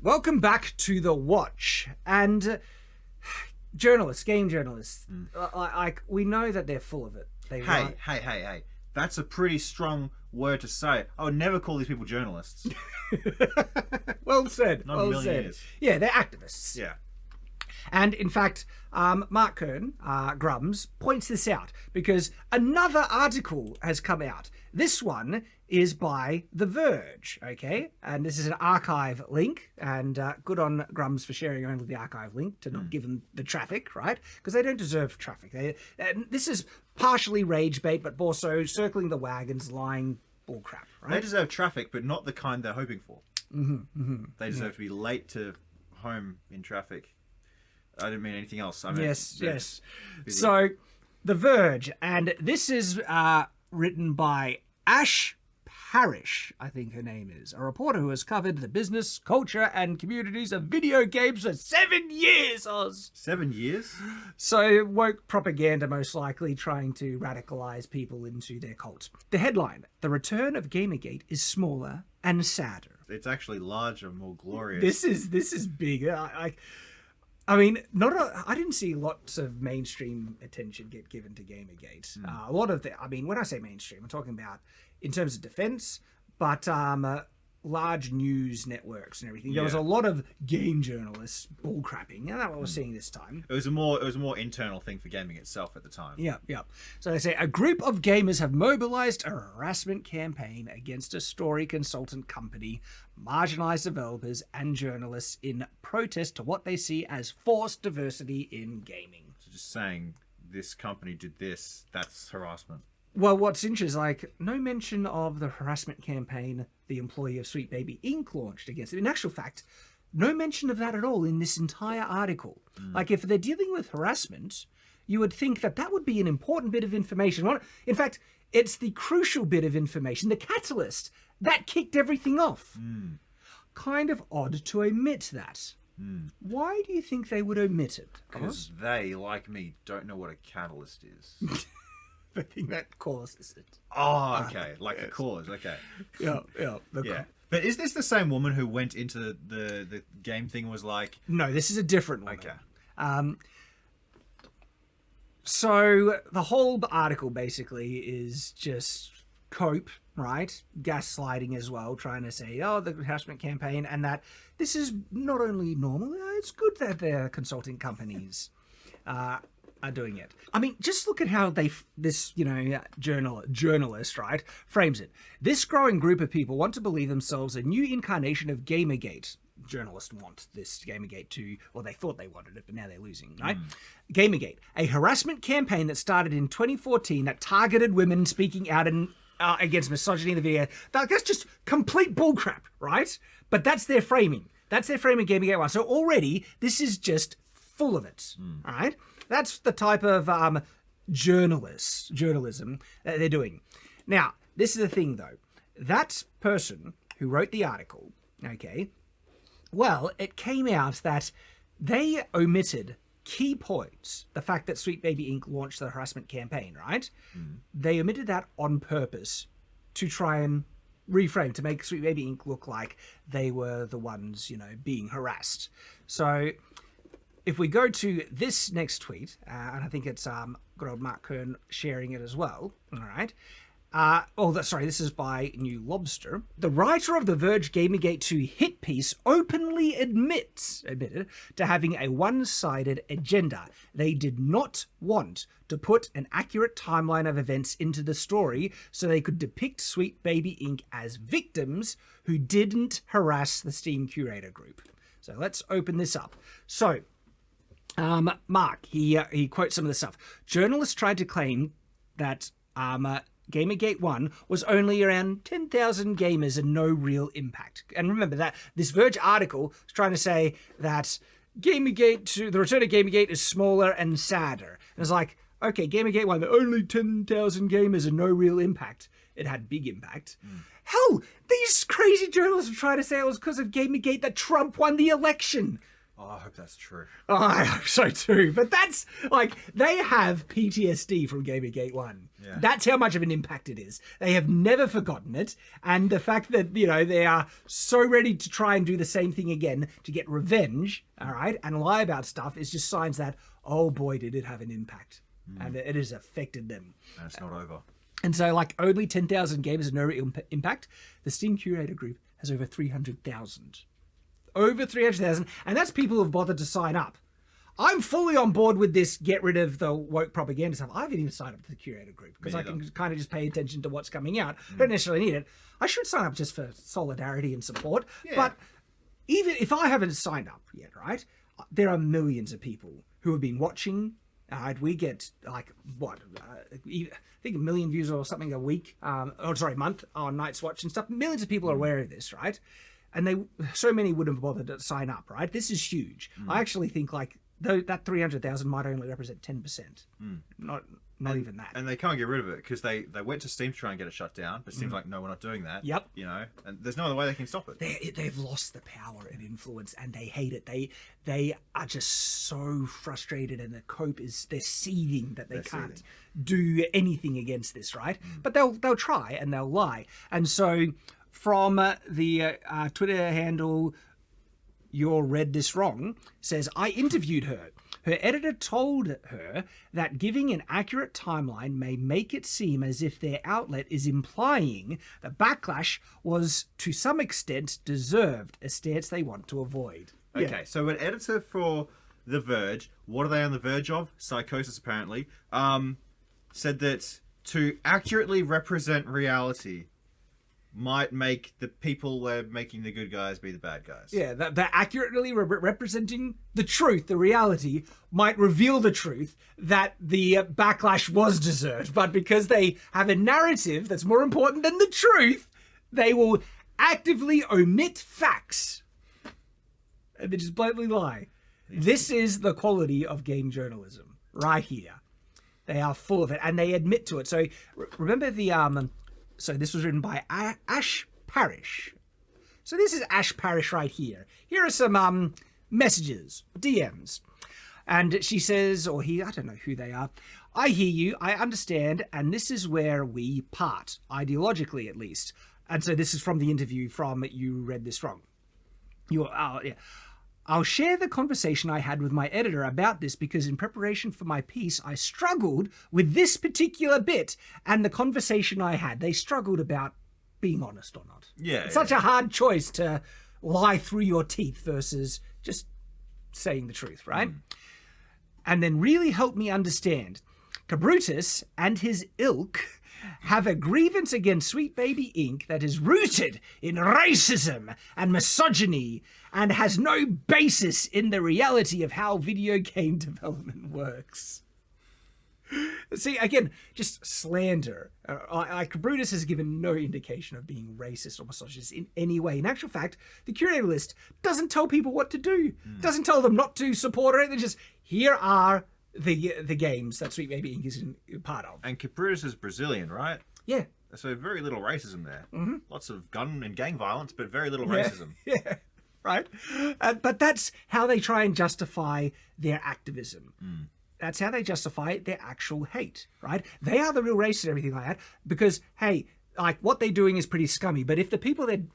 Welcome back to The Watch. And game journalists, like we know that they're full of it. Hey. That's a pretty strong word to say. I would never call these people journalists. Well said. Not a million years. Yeah, they're activists. Yeah. And in fact, Mark Kern, Grums, points this out because another article has come out. This one is by The Verge, okay? And this is an archive link, and good on Grums for sharing only the archive link to not give them the traffic, right? Because they don't deserve traffic. This is partially rage bait, but also circling the wagons, lying bullcrap, right? They deserve traffic, but not the kind they're hoping for. They deserve to be late to home in traffic. I didn't mean anything else. I mean, yes. So, The Verge, and this is written by Ash Parrish, I think her name is, a reporter who has covered the business, culture, and communities of video games for 7 years, Oz. 7 years? So, woke propaganda, most likely, trying to radicalize people into their cults. The headline, "The return of Gamergate is smaller and sadder." It's actually larger, more glorious. This is bigger. I mean, I didn't see lots of mainstream attention get given to Gamergate. A lot of when I say mainstream, I'm talking about in terms of defense, but large news networks and everything. There was a lot of game journalists bullcrapping, and that's what we're seeing this time. It was a more internal thing for gaming itself at the time. Yeah. So they say a group of gamers have mobilized a harassment campaign against a story consultant company, marginalized developers and journalists in protest to what they see as forced diversity in gaming. So just saying this company did this, that's harassment. Well, what's interesting is no mention of the harassment campaign the employee of Sweet Baby Inc. launched against them. In actual fact, no mention of that at all in this entire article. If they're dealing with harassment, you would think that would be an important bit of information. In fact, it's the crucial bit of information, the catalyst, that kicked everything off. Kind of odd to omit that. Why do you think they would omit it? Because they, like me, don't know what a catalyst is. The thing that causes it. Oh, okay. A cause, okay. Yeah. But is this the same woman who went into the game thing and was like... No, this is a different one. Okay. So the whole article basically is just cope, right? Gaslighting as well, trying to say, the harassment campaign, and that this is not only normal, it's good that their consulting companies are doing it. I mean, just look at how this journalist, right, frames it. This growing group of people want to believe themselves a new incarnation of Gamergate. Journalists want this Gamergate they thought they wanted it, but now they're losing, right? Gamergate, a harassment campaign that started in 2014 that targeted women speaking out against misogyny in the video. That's just complete bullcrap, right? But that's their framing. That's their framing of Gamergate 1. So already, this is just full of it, all right? That's the type of journalism that they're doing. Now, this is the thing, though. That person who wrote the article, okay, well, it came out that they omitted key points. The fact that Sweet Baby Inc. launched the harassment campaign, right? They omitted that on purpose to try and reframe, to make Sweet Baby Inc. look like they were the ones, being harassed. So... if we go to this next tweet, and I think it's good old Mark Kern sharing it as well, all right? This is by New Lobster. The writer of the Verge Gamergate 2 hit piece openly admitted to having a one-sided agenda. They did not want to put an accurate timeline of events into the story so they could depict Sweet Baby Inc. as victims who didn't harass the Steam curator group. So let's open this up. So... Mark, he quotes some of the stuff. Journalists tried to claim that Gamergate 1 was only around 10,000 gamers and no real impact. And remember that this Verge article is trying to say that Gamergate 2, the return of Gamergate is smaller and sadder. And it's like, okay, Gamergate 1, only 10,000 gamers and no real impact. It had big impact. Hell, these crazy journalists were trying to say it was because of Gamergate that Trump won the election. Oh, I hope that's true. Oh, I hope so too. But that's like, they have PTSD from Gamergate 1. Yeah. That's how much of an impact it is. They have never forgotten it. And the fact that, they are so ready to try and do the same thing again to get revenge, all right, and lie about stuff is just signs that, oh boy, did it have an impact. And it has affected them. And it's not over. And so, like, only 10,000 games and no impact. The Steam Curator group has over 300,000. Over 300,000, and that's people who've bothered to sign up. I'm fully on board with this get rid of the woke propaganda stuff. I haven't even signed up to the Curator group because I can kind of just pay attention to what's coming out. Don't necessarily need it. I should sign up just for solidarity and support. Yeah. But even if I haven't signed up yet, right, there are millions of people who have been watching. We get like I think 1 million views or something a week, month on Night's Watch and stuff. Millions of people are aware of this, right? And so many wouldn't have bothered to sign up, right? This is huge. I actually think that 300,000 might only represent 10%. Not even that. And they can't get rid of it because they went to Steam to try and get it shut down, but Steam's like, no, we're not doing that. Yep. And there's no other way they can stop it. They've lost the power and influence, and they hate it. They are just so frustrated, and they're seething that they can't do anything against this, right? But they'll try and they'll lie. And so from the Twitter handle, You're Read This Wrong, says, I interviewed her. Her editor told her that giving an accurate timeline may make it seem as if their outlet is implying the backlash was to some extent deserved, a stance they want to avoid. Okay, so an editor for The Verge, what are they on the verge of? Psychosis, apparently. Said that to accurately represent reality might make the people we're making the good guys be the bad guys. Yeah, that accurately representing the truth, the reality, might reveal the truth that the backlash was deserved. But because they have a narrative that's more important than the truth, they will actively omit facts. And they just blatantly lie. This is the quality of game journalism right here. They are full of it, and they admit to it. So remember the... So this was written by Ash Parrish. So this is Ash Parrish right here. Here are some messages, DMs. And she says, or he, I don't know who they are. I hear you, I understand, and this is where we part, ideologically at least. And so this is from the interview from You Read This Wrong. I'll share the conversation I had with my editor about this because in preparation for my piece, I struggled with this particular bit and the conversation I had. They struggled about being honest or not. Yeah. It's such a hard choice to lie through your teeth versus just saying the truth, right? And then really help me understand. Cabrutus and his ilk have a grievance against Sweet Baby Inc. that is rooted in racism and misogyny and has no basis in the reality of how video game development works. See, again, just slander. Cabrutus has given no indication of being racist or misogynist in any way. In actual fact, the curator list doesn't tell people what to do. Doesn't tell them not to support or anything. Just, here are the games that Sweet Baby Inc. is part of. And Cabrutus is Brazilian, right? Yeah. So very little racism there. Lots of gun and gang violence, but very little racism. Yeah, right? But that's how they try and justify their activism. That's how they justify their actual hate, right? They are the real racists and everything like that because, hey, like what they're doing is pretty scummy. But if the people they're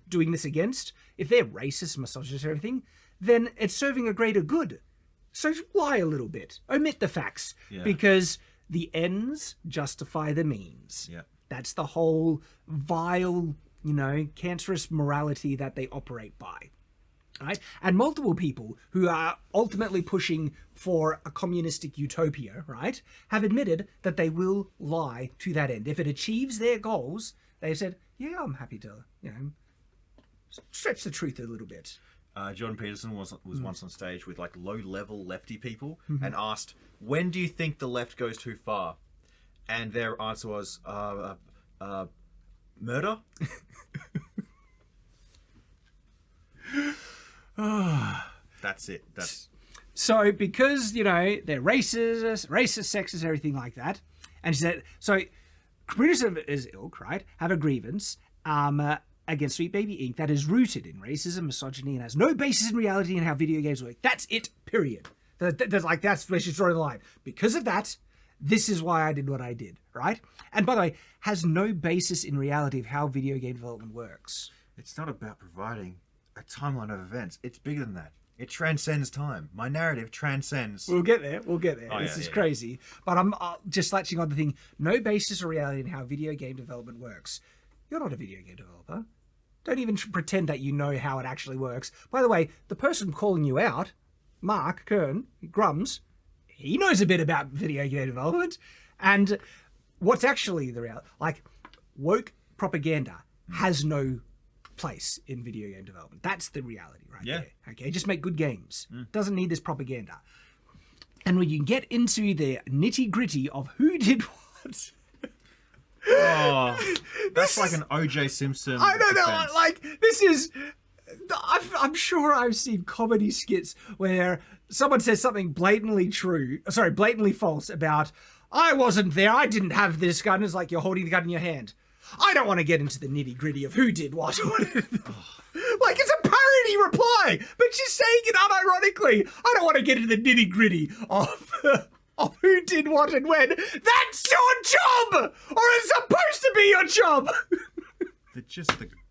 doing this against, if they're racist, misogynist, and everything, then it's serving a greater good. So lie a little bit, omit the facts, because the ends justify the means. Yeah. That's the whole vile, cancerous morality that they operate by. Right? And multiple people who are ultimately pushing for a communistic utopia, right, have admitted that they will lie to that end. If it achieves their goals, they've said, yeah, I'm happy to, stretch the truth a little bit. Jordan Peterson was once on stage with like low-level lefty people and asked, when do you think the left goes too far? And their answer was, murder? That's it. So because, they're racist, sexist, everything like that. And she said, so Cabrutus is ilk, right, have a grievance against Sweet Baby Inc. that is rooted in racism, misogyny, and has no basis in reality and how video games work. That's it, period. That's where she's drawing the line. Because of that, this is why I did what I did, right? And by the way, has no basis in reality of how video game development works. It's not about providing a timeline of events. It's bigger than that. It transcends time. My narrative transcends. We'll get there. Oh, this is yeah. crazy. But I'm just latching on the thing. No basis or reality in how video game development works. You're not a video game developer. Don't even pretend that you know how it actually works. By the way, the person calling you out, Mark Kern, Grums, he knows a bit about video game development. And what's actually the reality? Like, woke propaganda has no place in video game development. That's the reality right there. Okay, just make good games. Doesn't need this propaganda. And when you get into the nitty gritty of who did what, that's like an O.J. Simpson. I don't know. defense. Like, this is. I'm sure I've seen comedy skits where someone says something blatantly false about, I wasn't there, I didn't have this gun. It's like you're holding the gun in your hand. I don't want to get into the nitty gritty of who did what. Like, it's a parody reply, but she's saying it unironically. I don't want to get into the nitty gritty of who did what and when. That's your job, or it's supposed to be your job.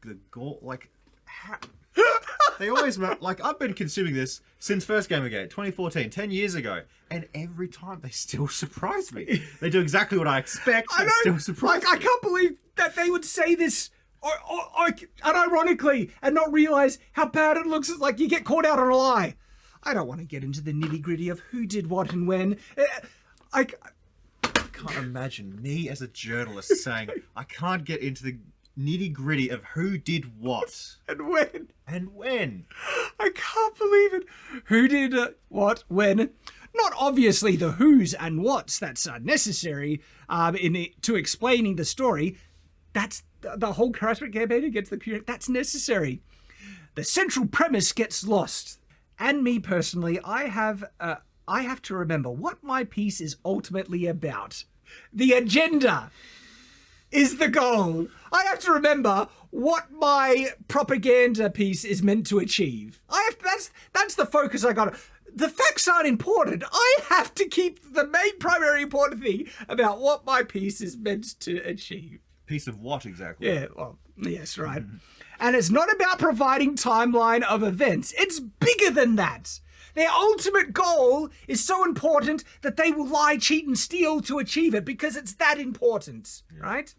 The goal, like, how, they always like. I've been consuming this since first Gamergate, 2014, 10 years ago, and every time they still surprise me. They do exactly what I expect. They still surprise me. I can't believe that they would say this unironically and not realize how bad it looks. It's like you get caught out on a lie. I don't want to get into the nitty gritty of who did what and when. I can't imagine me as a journalist saying I can't get into the nitty gritty of who did what and when. I can't believe it. Who did what when? Not obviously the who's and what's that's necessary to explaining the story. That's the whole harassment campaign against the community. That's necessary. The central premise gets lost. And me personally, I have to remember what my piece is ultimately about. The agenda is the goal. I have to remember what my propaganda piece is meant to achieve. That's the focus I got. The facts aren't important. I have to keep the main primary important thing about what my piece is meant to achieve. Piece of what exactly? Yeah, well, yes, right. And it's not about providing timeline of events. It's bigger than that. Their ultimate goal is so important that they will lie, cheat, and steal to achieve it because it's that important, right?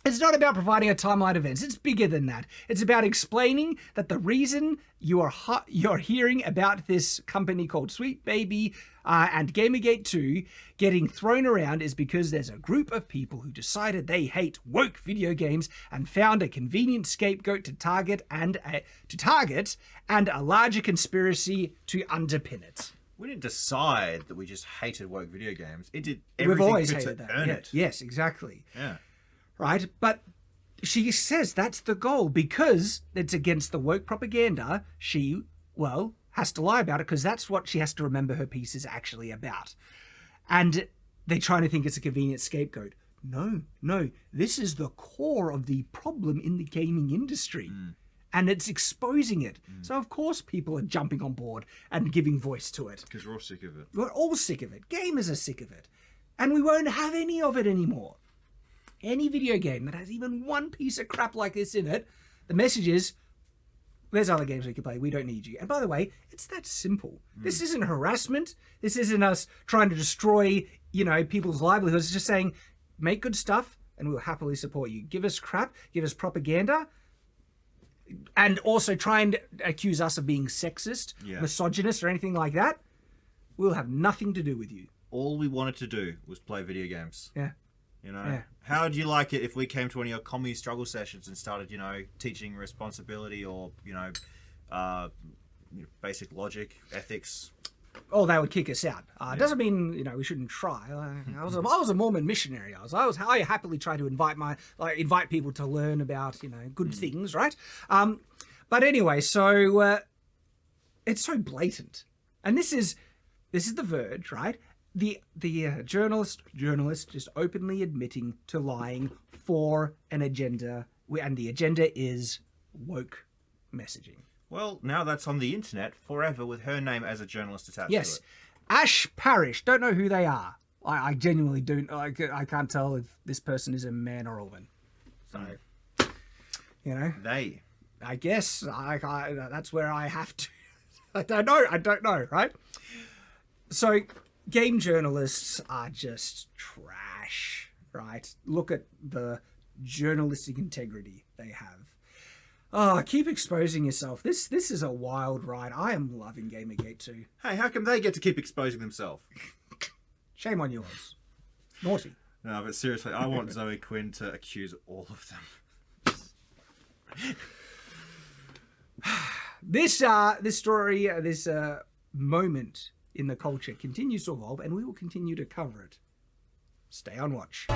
It's not about providing a timeline of events. It's bigger than that. It's about explaining that the reason you're hearing about this company called Sweet Baby and Gamergate 2 getting thrown around is because there's a group of people who decided they hate woke video games and found a convenient scapegoat to target and a larger conspiracy to underpin it. We didn't decide that we just hated woke video games. It did We've everything always to hated that. earn it. Yes, exactly. Yeah. Right? But she says that's the goal because it's against the woke propaganda. She, has to lie about it because that's what she has to remember her piece is actually about. And they're trying to think it's a convenient scapegoat. No. This is the core of the problem in the gaming industry. And it's exposing it. So, of course, people are jumping on board and giving voice to it. Because we're all sick of it. We're all sick of it. Gamers are sick of it. And we won't have any of it anymore. Any video game that has even one piece of crap like this in it, the message is, there's other games we can play. We don't need you. And by the way, it's that simple. This isn't harassment. This isn't us trying to destroy, people's livelihoods. It's just saying, make good stuff and we'll happily support you. Give us crap. Give us propaganda. And also try and accuse us of being sexist, misogynist, or anything like that. We'll have nothing to do with you. All we wanted to do was play video games. Yeah. How would you like it if we came to one of your comedy struggle sessions and started, teaching responsibility or, basic logic, ethics? Oh, they would kick us out. It doesn't mean, we shouldn't try. I was a Mormon missionary. I happily try to invite people to learn about, good things, right? But anyway, so it's so blatant. And this is The Verge, right? The journalist just openly admitting to lying for an agenda and the agenda is woke messaging. Well, now that's on the internet forever with her name as a journalist attached Yes. to it. Ash Parrish. Don't know who they are. I genuinely don't. I can't tell if this person is a man or a woman. So, you know. They. I guess that's where I have to. I don't know, right? So, game journalists are just trash, right? Look at the journalistic integrity they have. Oh, keep exposing yourself. This is a wild ride. I am loving Gamergate too. Hey, how come they get to keep exposing themselves? Shame on yours. Naughty. No, but seriously, I want Zoe Quinn to accuse all of them. This story, this moment in the culture continues to evolve, and we will continue to cover it. Stay on watch.